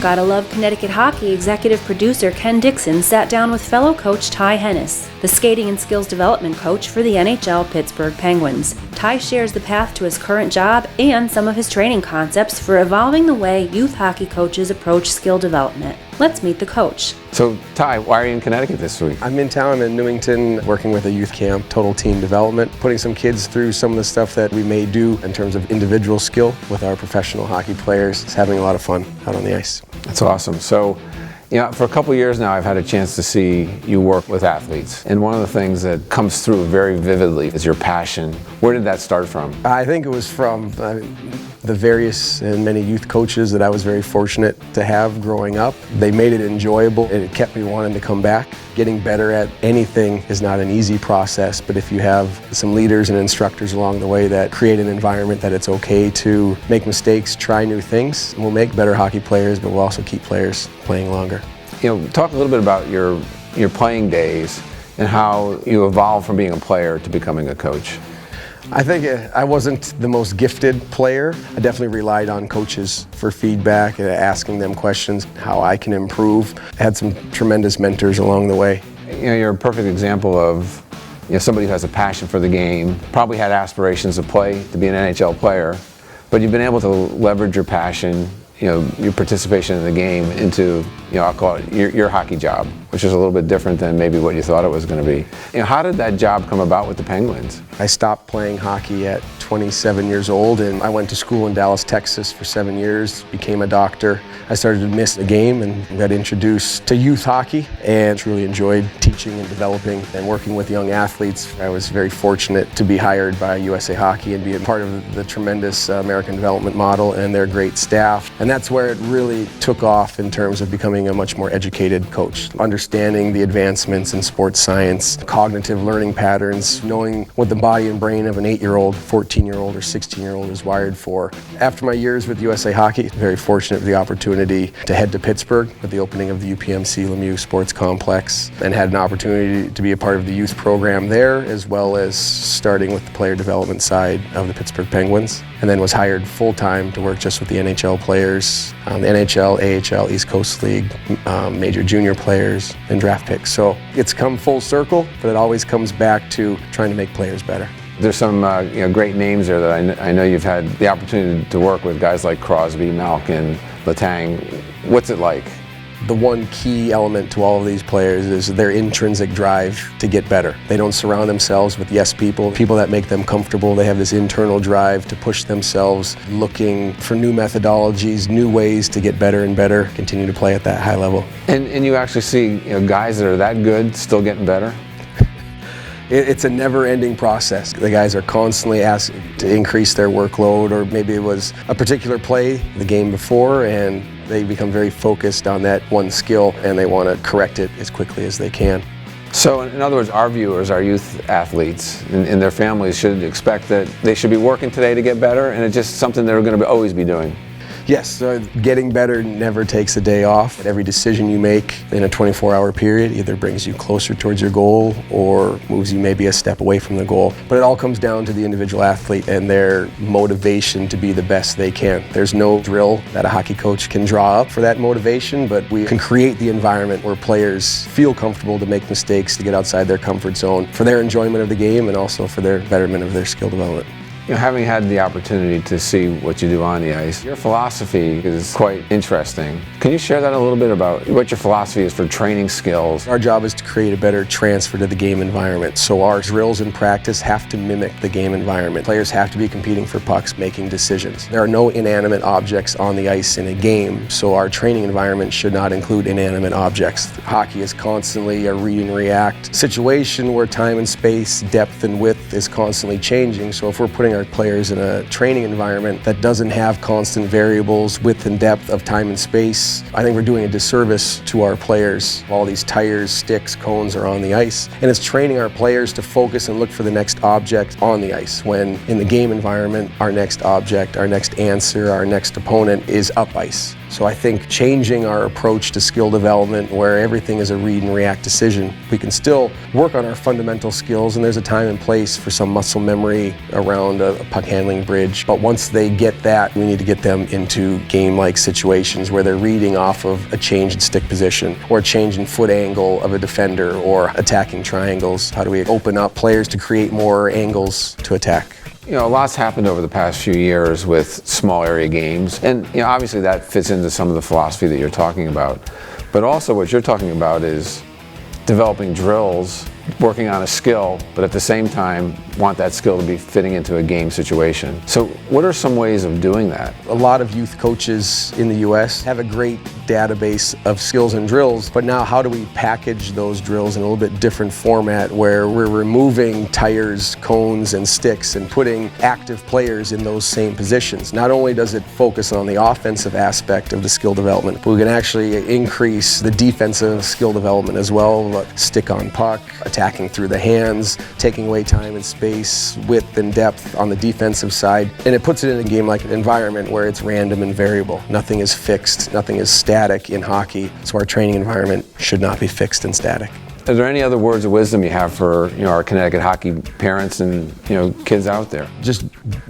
Gotta Love Connecticut Hockey executive producer Ken Dixon sat down with fellow coach Ty Hennes, the skating and skills development coach for the NHL Pittsburgh Penguins. Ty shares the path to his current job and some of his training concepts for evolving the way youth hockey coaches approach skill development. Let's meet the coach. So, Ty, why are you in Connecticut this week? I'm in town in Newington working with a youth camp, total team development, putting some kids through some of the stuff that we may do in terms of individual skill with our professional hockey players. It's having a lot of fun out on the ice. That's awesome. So, for a couple years now, I've had a chance to see you work with athletes. And one of the things that comes through very vividly is your passion. Where did that start from? I think it was from the various and many youth coaches that I was very fortunate to have growing up. They made it enjoyable and it kept me wanting to come back. Getting better at anything is not an easy process, but if you have some leaders and instructors along the way that create an environment that it's okay to make mistakes, try new things, we'll make better hockey players, but we'll also keep players playing longer. Talk a little bit about your playing days and how you evolved from being a player to becoming a coach. I think I wasn't the most gifted player. I definitely relied on coaches for feedback and asking them questions, how I can improve. I had some tremendous mentors along the way. You're a perfect example of somebody who has a passion for the game, probably had aspirations to play, to be an NHL player, but you've been able to leverage your passion, your participation in the game into, I'll call it your hockey job, which is a little bit different than maybe what you thought it was going to be. How did that job come about with the Penguins? I stopped playing hockey at 27 years old, and I went to school in Dallas, Texas for 7 years, became a doctor. I started to miss the game and got introduced to youth hockey and truly enjoyed teaching and developing and working with young athletes. I was very fortunate to be hired by USA Hockey and be a part of the tremendous American development model and their great staff. And that's where it really took off in terms of becoming a much more educated coach. Understanding the advancements in sports science, cognitive learning patterns, knowing what the body and brain of an 8-year-old, 14-year-old, or 16-year-old is wired for. After my years with USA Hockey, very fortunate for the opportunity to head to Pittsburgh with the opening of the UPMC Lemieux Sports Complex, and had an opportunity to be a part of the youth program there, as well as starting with the player development side of the Pittsburgh Penguins, and then was hired full-time to work just with the NHL players, the NHL, AHL, East Coast League, major junior players, and draft picks. So it's come full circle, but it always comes back to trying to make players better. There's some great names there that I know you've had the opportunity to work with, guys like Crosby, Malkin, Letang. What's it like? The one key element to all of these players is their intrinsic drive to get better. They don't surround themselves with yes people that make them comfortable. They have this internal drive to push themselves, looking for new methodologies, new ways to get better and better, continue to play at that high level. And you actually see guys that are that good still getting better? It's a never-ending process. The guys are constantly asked to increase their workload, or maybe it was a particular play the game before, and they become very focused on that one skill, and they want to correct it as quickly as they can. So, in other words, our viewers, our youth athletes, and their families should expect that they should be working today to get better, and it's just something they're going to always be doing. Yes, getting better never takes a day off. Every decision you make in a 24-hour period either brings you closer towards your goal or moves you maybe a step away from the goal. But it all comes down to the individual athlete and their motivation to be the best they can. There's no drill that a hockey coach can draw up for that motivation, but we can create the environment where players feel comfortable to make mistakes, to get outside their comfort zone for their enjoyment of the game and also for their betterment of their skill development. Having had the opportunity to see what you do on the ice, your philosophy is quite interesting. Can you share that a little bit about what your philosophy is for training skills? Our job is to create a better transfer to the game environment. So our drills and practice have to mimic the game environment. Players have to be competing for pucks, making decisions. There are no inanimate objects on the ice in a game, so our training environment should not include inanimate objects. Hockey is constantly a read and react situation where time and space, depth and width is constantly changing. So if we're putting our players in a training environment that doesn't have constant variables, width and depth of time and space, I think we're doing a disservice to our players. All these tires, sticks, cones are on the ice, and it's training our players to focus and look for the next object on the ice, when in the game environment, our next object, our next answer, our next opponent is up ice. So I think changing our approach to skill development, where everything is a read and react decision, we can still work on our fundamental skills, and there's a time and place for some muscle memory around a puck handling bridge. But once they get that, we need to get them into game-like situations where they're reading off of a change in stick position or a change in foot angle of a defender or attacking triangles. How do we open up players to create more angles to attack? You know, a lot's happened over the past few years with small area games, and you know, obviously that fits into some of the philosophy that you're talking about. But also what you're talking about is developing drills, working on a skill, but at the same time want that skill to be fitting into a game situation. So what are some ways of doing that? A lot of youth coaches in the US have a great database of skills and drills, but now how do we package those drills in a little bit different format where we're removing tires, cones, and sticks and putting active players in those same positions? Not only does it focus on the offensive aspect of the skill development, but we can actually increase the defensive skill development as well, like stick on puck, attacking through the hands, taking away time and space, width and depth on the defensive side. And it puts it in a game-like environment where it's random and variable. Nothing is fixed, nothing is static in hockey. So our training environment should not be fixed and static. Are there any other words of wisdom you have for our Connecticut hockey parents and kids out there? Just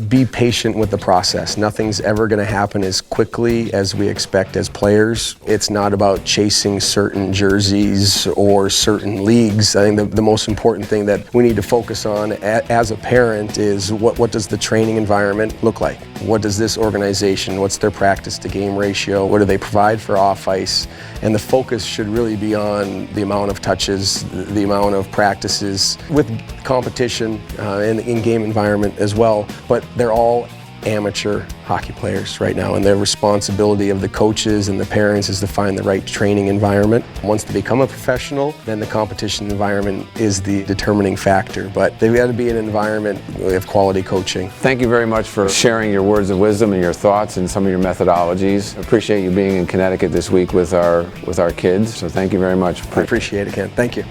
be patient with the process. Nothing's ever going to happen as quickly as we expect as players. It's not about chasing certain jerseys or certain leagues. I think the most important thing that we need to focus on as a parent is what does the training environment look like? What does this organization, what's their practice to game ratio? What do they provide for off ice? And the focus should really be on the amount of touches, the amount of practices with competition and in-game environment as well. But they're all amateur hockey players right now, and their responsibility of the coaches and the parents is to find the right training environment. Once they become a professional, then the competition environment is the determining factor, but they've got to be in an environment with quality coaching. Thank you very much for sharing your words of wisdom and your thoughts and some of your methodologies. I appreciate you being in Connecticut this week with our kids, so thank you very much. I appreciate it, Ken. Thank you.